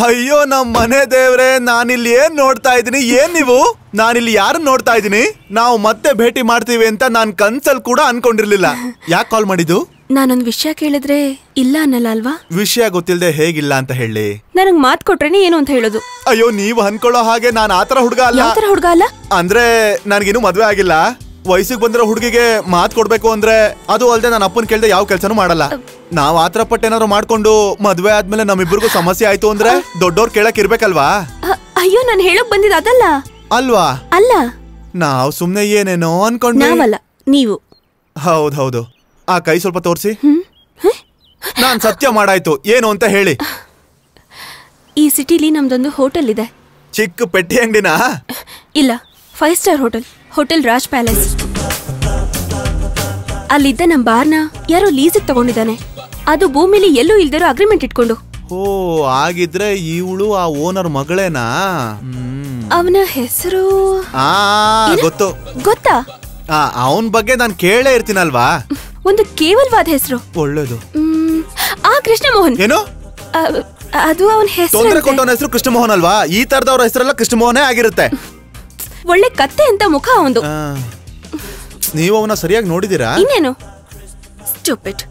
ಅಯ್ಯೋ ನಮ್ ಮನೆ ದೇವ್ರೆ, ನಾನಿಲ್ಲಿ ಏನ್ ನೋಡ್ತಾ ಇದೀನಿ? ಏನ್ ನೀವು? ನಾನಿಲ್ಲಿ ಯಾರನ್ನ ನೋಡ್ತಾ ಇದೀನಿ? ನಾವು ಮತ್ತೆ ಭೇಟಿ ಮಾಡ್ತೀವಿ ಅಂತ ನಾನ್ ಕನ್ಸಲ್ ಕೂಡ ಅನ್ಕೊಂಡಿರ್ಲಿಲ್ಲ. ಯಾಕೆ ಕಾಲ್ ಮಾಡಿದ್ದು? ನಾನೊಂದ್ ವಿಷಯ ಕೇಳಿದ್ರೆ ಇಲ್ಲ ಅನ್ನಲ್ಲ ಅಲ್ವಾ? ವಿಷಯ ಗೊತ್ತಿಲ್ಲದೆ ಹೇಗಿಲ್ಲ ಅಂತ ಹೇಳಿ? ನನಗ್ ಮಾತ್ ಕೊಟ್ರೇನೆ ಏನು ಅಂತ ಹೇಳೋದು. ಅಯ್ಯೋ ನೀವ್ ಅನ್ಕೊಳ್ಳೋ ಹಾಗೆ ನಾನ್ ಆತರ ಹುಡುಗ ಅಲ್ಲ. ಯಾತರ ಹುಡುಗ ಅಲ್ಲ ಅಂದ್ರೆ ನನ್ಗಿನ್ನೂ ಮದ್ವೆ ಆಗಿಲ್ಲ. ವಯಸ್ಸಿಗೆ ಬಂದಿರೋ ಹುಡುಗಿಗೆ ಮಾತ್ ಕೊಡ್ಬೇಕು ಅಂದ್ರೆ ಅದು ಅಲ್ದೆ ನನ್ನ ಅಪ್ಪನ್ ಕೇಳ್ದೆ ಯಾವ ಕೆಲ್ಸನೂ ಮಾಡಲ್ಲ. ನಾವ್ ಆತರ ಪಟ್ಟೇನಾದ್ರು ಮಾಡ್ಕೊಂಡು ಮದ್ವೆ ಆದ್ಮೇಲೆ ನಮ್ಮಿಬ್ರಿಗೂ ಸಮಸ್ಯೆ ಆಯ್ತು ಅಂದ್ರೆ ದೊಡ್ಡೋರ್ ಕೇಳಕ್ ಇರ್ಬೇಕಲ್ವಾ? ಅಯ್ಯೋ ನಾನ್ ಹೇಳಕ್ ಬಂದಿದ್ ಅದಲ್ಲ. ಅಲ್ವಾ? ಅಲ್ಲ, ನಾವ್ ಸುಮ್ನೆ ಏನೇನೋ ಅನ್ಕೊಂಡ್ವಿ. ನಾವಲ್ಲ, ನೀವು. ಹೌದೌದು. ಆ ಕೈ ಸ್ವಲ್ಪ ತೋರ್ಸಿ. ನಾನ್ ಸತ್ಯ ಮಾಡಾಯ್ತು. ಏನು ಅಂತ ಹೇಳಿ. ಈ ಸಿಟಿಲಿ ನಮ್ದೊಂದು ಹೋಟೆಲ್ ಇದೆ. ಚಿಕ್ಕ ಪೆಟ್ಟಿ ಅಂಗಡಿನಾ? ಇಲ್ಲ, 5 star hotel, hotel Raj palace. ಅಲ್ಲಿದ್ದ ನಮ್ ಬಾರ್ನ ಯಾರೋ ಲೀಸಿಗೆ ತಗೊಂಡಿದ್ದಾನೆ. ಅದು ಭೂಮಿಲಿ ಎಲ್ಲೂ ಇಲ್ದಿರೋ ಅಗ್ರಿಮೆಂಟ್ ಇಟ್ಕೊಂಡು. ಓ, ಆಗಿದ್ರೆ ಇವಳು ಆ ಓನರ್ ಮಗಳೇನಾ? ಅವನ ಹೆಸರು ಗೊತ್ತು. ಗೊತ್ತಾ? ಅವನ್ ಬಗ್ಗೆ ನಾನ್ ಕೇಳೇ ಇರ್ತೀನಲ್ವಾ. ಒಂದು ಕೇವಲವಾದ ಹೆಸರು. ಒಳ್ಳೇದು. ಕೃಷ್ಣ ಮೋಹನ್. ಏನು? ಅದು ಅವನ ಹೆಸರು. ತೊಂದರೆ ಕೊಟ್ಟವನ ಹೆಸರು ಕೃಷ್ಣ ಮೋಹನ್ ಅಲ್ವಾ? ಈ ತರದವ್ರ ಹೆಸರೆಲ್ಲ ಕೃಷ್ಣ ಮೋಹನೇ ಆಗಿರುತ್ತೆ. ಒಳ್ಳೆ ಕತ್ತೆ ಅಂತ ಮುಖ ಅವಂದು. ನೀವು ಅವನ ಸರಿಯಾಗಿ ನೋಡಿದೀರಾ? ಇನ್ನೇನು? Stupid,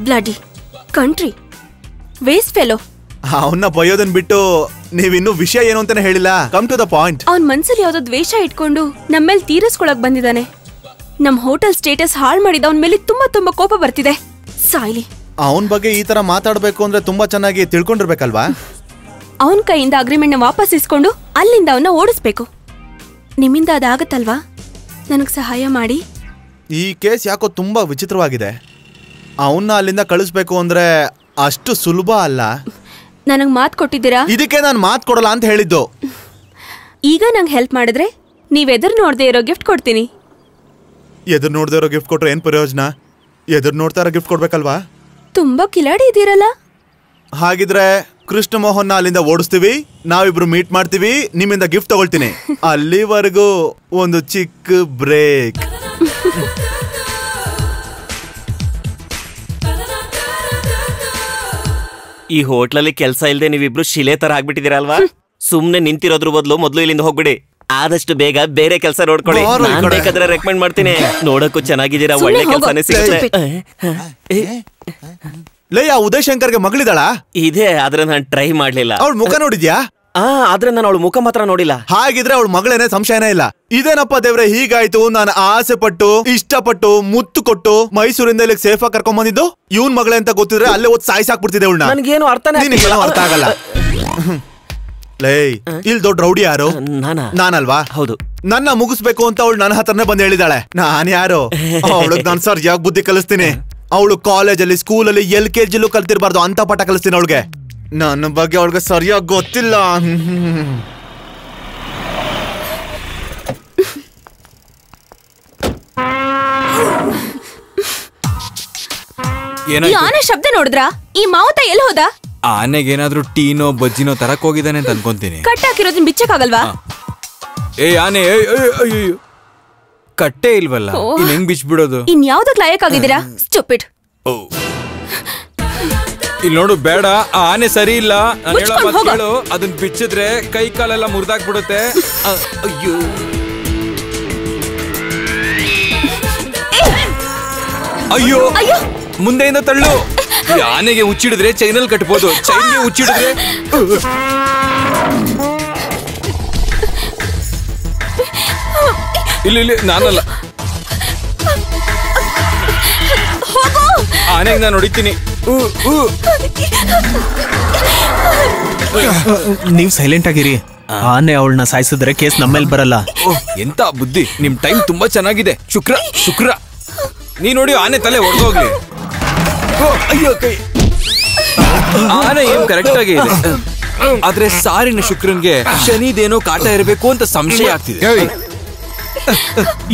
bloody, country, waste fellow. ಅವನ್ನ ಬಯೋದನ್ ಬಿಟ್ಟು ನೀವಿನ್ನೂ ವಿಷಯ ಏನು ಅಂತಾನೆ ಹೇಳಿಲ್ಲ. Come to the point. ಅವನ್ ಮನ್ಸಲ್ಲಿ ಯಾವ್ದೋ ದ್ವೇಷ ಇಟ್ಕೊಂಡು ನಮ್ಮೇಲೆ ತೀರಿಸ್ಕೊಳಕ್ ಬಂದಿದ್ದಾನೆ. ನಮ್ ಹೋಟೆಲ್ ಸ್ಟೇಟಸ್ ಹಾಳ್ ಮಾಡಿದ ಅವನ್ ಮೇಲೆ ತುಂಬಾ ಕೋಪ ಬರ್ತಿದೆ. ಸಾಯ್ಲಿ. ಅವನ್ ಬಗ್ಗೆ ಈ ತರ ಮಾತಾಡ್ಬೇಕು ಅಂದ್ರೆ ತುಂಬಾ ಚೆನ್ನಾಗಿ ತಿಳ್ಕೊಂಡಿರ್ಬೇಕಲ್ವಾ? ಅವನ್ ಕೈಯಿಂದ ಅಗ್ರಿಮೆಂಟ್ ನ ವಾಪಸ್ ಇಸ್ಕೊಂಡು ಅಲ್ಲಿಂದ ಅವನ್ನ ಓಡಿಸ್ಬೇಕು. ನಿಮ್ಮಿಂದ ಅದಾಗತ್ತಲ್ವಾ? ನನಗ್ ಸಹಾಯ ಮಾಡಿ. ಈ ಕೇಸ್ ಯಾಕೋ ತುಂಬಾ ವಿಚಿತ್ರವಾಗಿದೆ. ಅವನ್ನ ಅಲ್ಲಿಂದ ಕಳಿಸ್ಬೇಕು ಅಂದ್ರೆ ಅಷ್ಟು ಸುಲಭ ಅಲ್ಲ. ನನಗ್ ಮಾತ್ ಕೊಟ್ಟಿದ್ದೀರಾ? ಇದಕ್ಕೆ ನಾನು ಮಾತ್ ಕೊಡಲ್ಲ ಅಂತ ಹೇಳಿದ್ದು. ಈಗ ನಂಗೆ ಹೆಲ್ಪ್ ಮಾಡಿದ್ರೆ ನೀವ್ ಎದುರು ನೋಡದೆ ಇರೋ ಗಿಫ್ಟ್ ಕೊಡ್ತೀನಿ. ಎದುರು ನೋಡದೆ ಇರೋ ಗಿಫ್ಟ್ ಕೊಟ್ರೆ ಏನ್ ಪ್ರಯೋಜನ? ಎದುರು ನೋಡ್ತಾ ಇರೋ ಗಿಫ್ಟ್ ಕೊಡ್ಬೇಕಲ್ವಾ? ತುಂಬಾ ಕಿಲಾಡಿ ಇದೀರಲ್ಲ. ಹಾಗಿದ್ರೆ ಕೃಷ್ಣ ಮೋಹನ್ ಅಲ್ಲಿಂದ ಓಡಿಸ್ತೀವಿ, ನಾವಿಬ್ರು ಮೀಟ್ ಮಾಡ್ತೀವಿ, ನಿಮ್ಮಿಂದ ಗಿಫ್ಟ್ ತಗೊಳ್ತೀನಿ. ಅಲ್ಲಿವರೆಗೂ ಒಂದು ಚಿಕ್ಕ ಬ್ರೇಕ್. ಈ ಹೋಟ್ಲಲ್ಲಿ ಕೆಲಸ ಇಲ್ಲದೆ ನೀವಿಬ್ರು ಶಿಲೆ ತರ ಆಗ್ಬಿಟ್ಟಿದ್ದೀರಲ್ವಾ? ಸುಮ್ನೆ ನಿಂತಿರೋದ್ರ ಬದಲು ಮೊದಲು ಇಲ್ಲಿಂದ ಹೋಗ್ಬಿಡಿ. ಆದಷ್ಟು ಬೇಗ ಬೇರೆ ಕೆಲಸ ನೋಡ್ಕೊಳ್ಳಿ. ನಾನ್ ಬೇಕಾದ್ರೆ ರೆಕಮೆಂಡ್ ಮಾಡ್ತೀನಿ. ನೋಡಕ್ಕೂ ಚೆನ್ನಾಗಿದ್ದೀರಾ, ಒಳ್ಳೆ ಕೆಲಸನೇ ಸಿಗುತ್ತೆ. ಲೇ, ಆ ಉದಯ್ ಶಂಕರ್ಗೆ ಮಗಳಿದಾಳ? ಇದೆ, ಆದ್ರೆ ನಾನು ಟ್ರೈ ಮಾಡ್ಲಿಲ್ಲ. ಅವಳ ಮುಖ ನೋಡಿದ್ಯಾ? ಆದ್ರೆ ನಾನು ಅವಳ ಮುಖ ಮಾತ್ರ ನೋಡಿಲ್ಲ. ಹಾಗಿದ್ರೆ ಅವಳ ಮಗಳೇನೆ, ಸಂಶಯನೇ ಇಲ್ಲ. ಇದೇನಪ್ಪ ದೇವ್ರೆ ಹೀಗಾಯ್ತು? ನಾನು ಆಸೆ ಪಟ್ಟು ಇಷ್ಟಪಟ್ಟು ಮುತ್ತು ಕೊಟ್ಟು ಮೈಸೂರಿಂದ ಇಲ್ಲಿಗೆ ಸೇಫ್ ಆಗಿ ಕರ್ಕೊಂಡ್ ಬಂದಿದ್ದು ಇವನ್ ಮಗಳೇ ಅಂತ ಗೊತ್ತಿದ್ರೆ ಅಲ್ಲೇ ಓದ್ ಸಾಯ್ಸಾಕ್ಬಿಡ್ತಿದ್ದೆ ಅವಳನ್ನ. ನನ್ಗೇನು ಅರ್ಥ ಆಗಲ್ಲ. ಲೇ, ಇಲ್ಲಿ ದೊಡ್ಡ ರೌಡಿ ಯಾರು? ನಾನಲ್ವಾ? ಹೌದು. ನನ್ನ ಮುಗಿಸ್ಬೇಕು ಅಂತ ಅವಳು ನನ್ನ ಹತ್ರನೇ ಬಂದು ಹೇಳಿದಾಳೆ. ನಾನ್ ಯಾರು? ಅವಳಗ್ ನಾನು ಸರಿಯಾಗಿ ಬುದ್ಧಿ ಕಲಿಸ್ತೀನಿ. ಅವಳು ಕಾಲೇಜಲ್ಲಿ, ಸ್ಕೂಲಲ್ಲಿ, LKG ಕಲ್ತಿರ್ಬಾರ್ದು ಅಂತ ಪಾಠ ಕಲಿಸ್ತೀನಿ ಅವಳಿಗೆ. ನನ್ನ ಬಗ್ಗೆ ಅವಳಿಗೆ ಸರಿಯಾಗಿ ಗೊತ್ತಿಲ್ಲ. ಆನೆ ಶಬ್ದ ನೋಡಿದ್ರಾ? ಈ ಮಾವುತ ಎಲ್ಲಿ ಹೋದ? ಆನೆಗೇನಾದ್ರೂ ಟೀನೋ ಬಜ್ಜಿನೋ ತರಕ್ ಹೋಗಿದ್ದಾನೆ ಅಂತ ಅನ್ಕೊಂತೀನಿ. ಕಟ್ಟಾಕಿರೋದನ್ನ ಬಿಚ್ಚಕ್ಕಾಗಲ್ವಾ? ಆನೆ ಕಟ್ಟೆ ಇಲ್ವಲ್ಲ, ಇನ್ ಹೆಂಗ್ ಬಿಚ್ಬಿಡೋದು? ಇನ್ಯಾವ್ದಕ್ ಲಾಯಕ್ ಆಗಿದ್ದೀರಾ? ಸ್ಟೂಪಿಡ್. ಇಲ್ಲಿ ನೋಡು, ಬೇಡ, ಆ ಆನೆ ಸರಿ ಇಲ್ಲ. ಹೇಳು, ಅದನ್ನ ಬಿಚ್ಚಿದ್ರೆ ಕೈ ಕಾಲೆಲ್ಲ ಮುರಿದಾಕ್ಬಿಡುತ್ತೆ. ಅಯ್ಯೋ, ಅಯ್ಯೋ, ಮುಂದೆಯಿಂದ ತಳ್ಳು. ಆನೆಗೆ ಹುಚ್ಚಿಡಿದ್ರೆ ಚೈನಲ್ಲಿ ಕಟ್ಬೋದು, ಚೈನ್ಗೆ ಹುಚ್ಚಿಡಿದ್ರೆ ಇಲ್ಲಿ ನಾನಲ್ಲ, ಆನೆಗೆ ನಾನು ಹೊಡಿತೀನಿ. ನೀವ್ ಸೈಲೆಂಟ್ ಆಗಿರಿ. ಆನೆ ಅವಳನ್ನ ಸಾಯಿಸಿದ್ರೆ ಕೇಸ್ ನಮ್ಮೇಲೆ ಬರಲ್ಲ. ಎಂತ ಬುದ್ಧಿ! ನಿಮ್ ಟೈಮ್ ತುಂಬಾ ಚೆನ್ನಾಗಿದೆ. ಶುಕ್ರ ನೀ ನೋಡಿ, ಆನೆ ತಲೆ ಹೊಡೆದೋಗ್ಲಿ. ಅಯ್ಯೋ, ಕೈ. ಆನೆ ಏನ್ ಕರೆಕ್ಟ್ ಆಗಿ ಇದೆ, ಆದ್ರೆ ಸಾರಿನ ಶುಕ್ರನ್ಗೆ ಶನಿದೇನೋ ಕಾಟ ಇರಬೇಕು ಅಂತ ಸಂಶಯ ಆಗ್ತಿದೆ.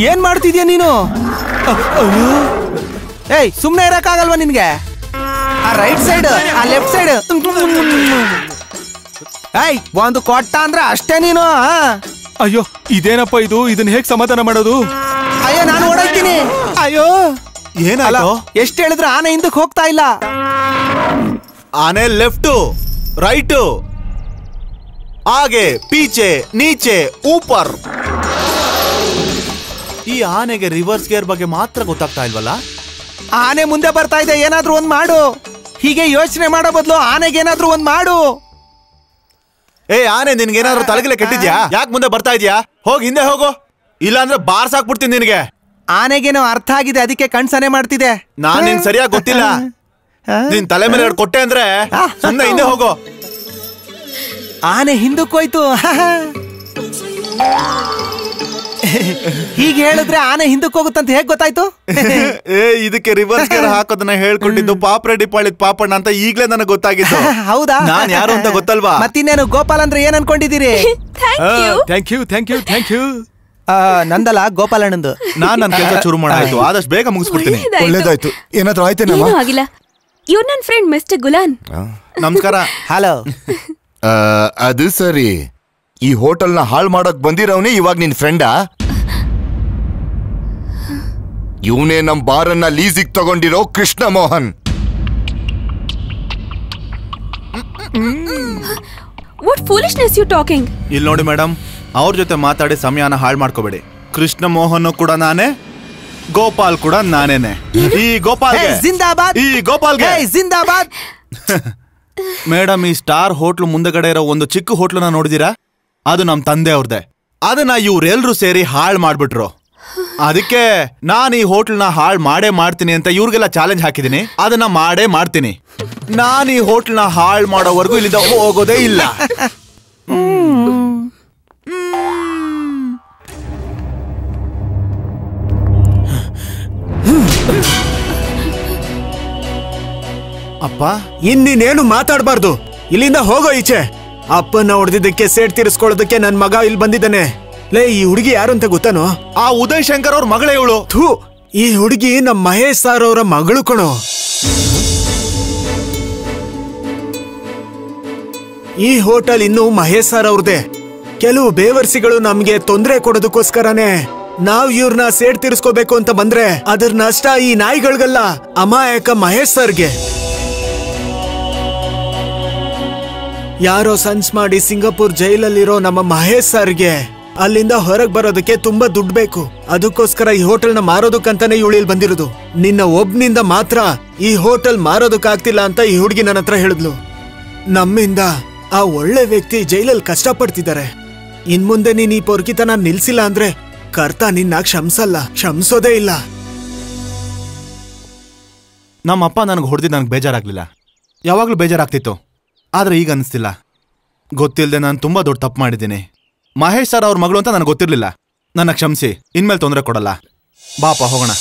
ಏನ್ ಮಾಡ್ತಿದ್ಯಾ ನೀನು? ಏಯ್, ಸುಮ್ನೆ ಇರಕ್ಕಾಗಲ್ವಾ ನಿನ್ಗೆ? ಆ ರೈಟ್ ಸೈಡ್, ಆ ಲೆಫ್ಟ್ ಸೈಡ್. ಏಯ್, ಒಂದು ಕೊಟ್ಟ ಅಂದ್ರೆ ಅಷ್ಟೇ ನೀನು. ಅಯ್ಯೋ, ಇದೇನಪ್ಪ ಇದು? ಇದನ್ನ ಹೇಗ್ ಸಮಾಧಾನ ಮಾಡೋದು? ಅಯ್ಯೋ, ನಾನು ಓಡಾಡ್ತೀನಿ. ಅಯ್ಯೋ, ಏನಲ್ಲ, ಎಷ್ಟ್ ಹೇಳಿದ್ರು ಆನೆ ಹಿಂದಕ್ಕೆ ಹೋಗ್ತಾ ಇಲ್ಲ. ಆನೆ ಲೆಫ್ಟು ರೈಟು ಆಗೆ ಪೀಚೆ ನೀಚೆ ಊಪರ್. ಈ ಆನೆಗೆ ರಿವರ್ಸ್ ಗೇರ್ ಬಗ್ಗೆ ಮಾತ್ರ ಗೊತ್ತಾಗ್ತಾ ಇಲ್ವಲ್ಲ. ಆನೆ ಮುಂದೆ ಬರ್ತಾ ಇದೆ, ಏನಾದ್ರೂ ಒಂದ್ ಮಾಡು. ಹೀಗೆ ಯೋಚನೆ ಮಾಡೋ ಬದಲು ಆನೆಗೆ ಏನಾದ್ರೂ ಒಂದ್ ಮಾಡು. ಏ ಆನೆ, ನಿನ್ಗೇನಾದ್ರೂ ತಲೆಗಿಲೆ ಕೆಟ್ಟಿದ್ಯಾ? ಯಾಕೆ ಮುಂದೆ ಬರ್ತಾ ಇದ್ಯಾ? ಹೋಗಿ ಹಿಂದೆ ಹೋಗು, ಇಲ್ಲಾಂದ್ರೆ ಬಾರ್ಸಾಕ್ಬಿಡ್ತೀನಿ ನಿನಗೆ. ಆನೆಗೇನೋ ಅರ್ಥ ಆಗಿದೆ, ಅದಕ್ಕೆ ಕಣ್ಸನೆ ಮಾಡ್ತಿದೆ. ನಾನ್ ನಿನ್ ಸರಿಯಾಗಿ ಗೊತ್ತಿಲ್ಲ. ನಿನ್ ತಲೆ ಮೇಲೆ ಎರಡು ಕೊಟ್ಟೆ ಅಂದ್ರೆ ಸುಮ್ಮನೆ ಹಿಂದೆ ಹೋಗೋ. ಆನೆ ಹಿಂದಕ್ಕೋಯ್ತು. ಹೀಗೆ ಹೇಳಿದ್ರೆ ಆನೆ ಹಿಂದಕ್ಕೆ ಹೋಗುತ್ತಂತ ಹೇಗ್ ಗೊತ್ತಾಯ್ತು? ಏ ಇದಕ್ಕೆ ರಿವರ್ಸ್ ಗೇರ್ ಹಾಕೋದನ್ನ ಹೇಳ್ಕೊಂಡಿದ್ದು ಪಾಪ್ರೆಡ್ಡಿ ಪಾಳಿದ್ ಪಾಪಣ್ಣ ಅಂತ ಈಗ್ಲೇ ನನಗೆ ಗೊತ್ತಾಗಿತ್ತು. ಹೌದಾ? ನಾನ್ ಯಾರು ಅಂತ ಗೊತ್ತಲ್ವಾ? ಮತ್ತಿನ್ನೇನು ಗೋಪಾಲ್ ಅಂದ್ರೆ ಏನ್ ಅನ್ಕೊಂಡಿದ್ದೀರಿ? Thank you. ನಂದಲ್ಲ, ಗೋಪಾಲಣ್ಣಂದು. ನಾನ್ ನನ್ ಕೆಲಸ ಶುರು ಮಾಡಾಯ್ತು, ಆದಷ್ಟು ಬೇಗ ಮುಗಿಸ್ಬಿಡ್ತೀನಿ. ಒಳ್ಳೇದಾಯ್ತು. ಏನಾದ್ರೂ ಆಯ್ತೇನಮ್ಮ? ಏನೂ ಆಗಿಲ್ಲ. ಇವ್ರು ನನ್ನ ಫ್ರೆಂಡ್ ಮಿಸ್ಟರ್ ಗುಲಾನ್. ನಮಸ್ಕಾರ. ಹಲೋ. ಅದು ಸರಿ, ಈ ಹೋಟೆಲ್ನ ಹಾಳು ಮಾಡಕ್ ಬಂದಿರೋನೇ ಇವಾಗ ನಿನ್ ಫ್ರೆಂಡಾ? ಇವನೇ ನಮ್ ಬಾರನ್ನ ಲೀಸಿಗೆ ತಗೊಂಡಿರೋ Krishna Mohan. What foolishness you talking? ಇಲ್ಲಿ ನೋಡಿ ಮೇಡಮ್, ಅವ್ರ ಜೊತೆ ಮಾತಾಡಿ ಸಮಯನ ಹಾಳು ಮಾಡ್ಕೋಬೇಡಿ. ಕೃಷ್ಣ ಮೋಹನ್ ಕೂಡ ನಾನೇ, ಗೋಪಾಲ್ ಕೂಡ ನಾನೇನೆ. ಈ ಗೋಪಾಲ್ ಜಿಂದಾಬಾದ್. ಈ ಗೋಪಾಲ್ಗೆ ಜಿಂದಾಬಾದ್. ಮೇಡಮ್, ಈ ಸ್ಟಾರ್ ಹೋಟ್ಲು ಮುಂದಗಡೆ ಇರೋ ಒಂದು ಚಿಕ್ಕ ಹೋಟ್ಲನ್ನ ನೋಡಿದೀರಾ? ಅದು ನಮ್ ತಂದೆ ಅವ್ರದ್ದೆ. ಅದನ್ನ ಇವ್ರೆಲ್ರು ಸೇರಿ ಹಾಳು ಮಾಡ್ಬಿಟ್ರು. ಅದಕ್ಕೆ ನಾನು ಈ ಹೋಟ್ಲ್ನ ಹಾಳು ಮಾಡೇ ಮಾಡ್ತೀನಿ ಅಂತ ಇವ್ರಿಗೆಲ್ಲ ಚಾಲೆಂಜ್ ಹಾಕಿದೀನಿ. ಅದನ್ನ ಮಾಡೇ ಮಾಡ್ತೀನಿ. ನಾನು ಈ ಹೋಟ್ಲ್ನ ಹಾಳು ಮಾಡೋವರೆಗೂ ಇಲ್ಲಿಂದ ಹೋಗೋದೇ ಇಲ್ಲ. ಅಪ್ಪ, ಇನ್ನೇನು ಮಾತಾಡಬಾರ್ದು. ಇಲ್ಲಿಂದ ಹೋಗೋ ಈಚೆ. ಅಪ್ಪನ ಹೊಡೆದಿದ್ದಕ್ಕೆ ಸೇಡ್ ತೀರಿಸ್ಕೊಳ್ಳೋದಕ್ಕೆ ನನ್ ಮಗ ಇಲ್ಲಿ ಬಂದಿದ್ದಾನೆ. ಲೇ, ಈ ಹುಡುಗಿ ಯಾರು ಅಂತ ಗೊತ್ತಾನೋ? ಆ ಉದಯ್ ಶಂಕರ್ ಅವ್ರ ಮಗಳೇ ಇವಳು. ಥೂ, ಈ ಹುಡುಗಿ ನಮ್ ಮಹೇಶ್ ಸಾರ್ ಅವರ ಮಗಳು ಕಣೋ. ಈ ಹೋಟೆಲ್ ಇನ್ನು ಮಹೇಶ್ ಸಾರ್ ಅವ್ರದೇ. ಕೆಲವು ಬೇವರ್ಸಿಗಳು ನಮ್ಗೆ ತೊಂದರೆ ಕೊಡೋದಕ್ಕೋಸ್ಕರನೇ ನಾವ್ ಇವ್ರನ್ನ ಸೇಡ್ ತೀರಿಸ್ಕೋಬೇಕು ಅಂತ ಬಂದ್ರೆ ಅದ್ರ ನಷ್ಟ ಈ ನಾಯಿಗಳಿಗಲ್ಲ, ಅಮಾಯಕ ಮಹೇಶ್ ಸರ್ಗೆ. ಯಾರೋ ಸನ್ಸ್ ಮಾಡಿ ಸಿಂಗಾಪುರ್ ಜೈಲಲ್ಲಿರೋ ನಮ್ಮ ಮಹೇಶ್ ಸರ್ಗೆ ಅಲ್ಲಿಂದ ಹೊರಗ್ ಬರೋದಕ್ಕೆ ತುಂಬಾ ದುಡ್ಡು ಬೇಕು. ಅದಕ್ಕೋಸ್ಕರ ಈ ಹೋಟೆಲ್ನ ಮಾರೋದಕ್ಕಂತಾನೆ ಇವಳಿಲ್ ಬಂದಿರೋದು. ನಿನ್ನ ಒಬ್ನಿಂದ ಮಾತ್ರ ಈ ಹೋಟೆಲ್ ಮಾರೋದಕ್ಕಾಗ್ತಿಲ್ಲ ಅಂತ ಈ ಹುಡುಗಿ ನನ್ನ ಹತ್ರ ಹೇಳಿದ್ಲು. ನಮ್ಮಿಂದ ಆ ಒಳ್ಳೆ ವ್ಯಕ್ತಿ ಜೈಲಲ್ಲಿ ಕಷ್ಟಪಡ್ತಿದ್ದಾರೆ. ಇನ್ಮುಂದೆ ನೀನ್ ಈ ಪೊರ್ಕಿತನ ನಿಲ್ಸಿಲ್ಲ ಅಂದ್ರೆ ಕರ್ತ ನಿನ್ನ ಕ್ಷಮಿಸಲ್ಲ, ಕ್ಷಮಿಸೋದೇ ಇಲ್ಲ. ನಮ್ಮಪ್ಪ ನನಗೆ ಹೊಡೆದಿದ್ದು ನನಗೆ ಬೇಜಾರಾಗ್ಲಿಲ್ಲ, ಯಾವಾಗ್ಲೂ ಬೇಜಾರಾಗ್ತಿತ್ತು. ಆದ್ರೆ ಈಗ ಅನಿಸ್ತಿಲ್ಲ. ಗೊತ್ತಿಲ್ಲದೆ ನಾನು ತುಂಬಾ ದೊಡ್ಡ ತಪ್ಪು ಮಾಡಿದ್ದೀನಿ. ಮಹೇಶ್ ಸರ್ ಅವ್ರ ಮಗಳು ಅಂತ ನನಗೆ ಗೊತ್ತಿರ್ಲಿಲ್ಲ. ನನ್ನ ಕ್ಷಮಿಸಿ, ಇನ್ಮೇಲೆ ತೊಂದರೆ ಕೊಡಲ್ಲ. ಬಾಪ ಹೋಗೋಣ.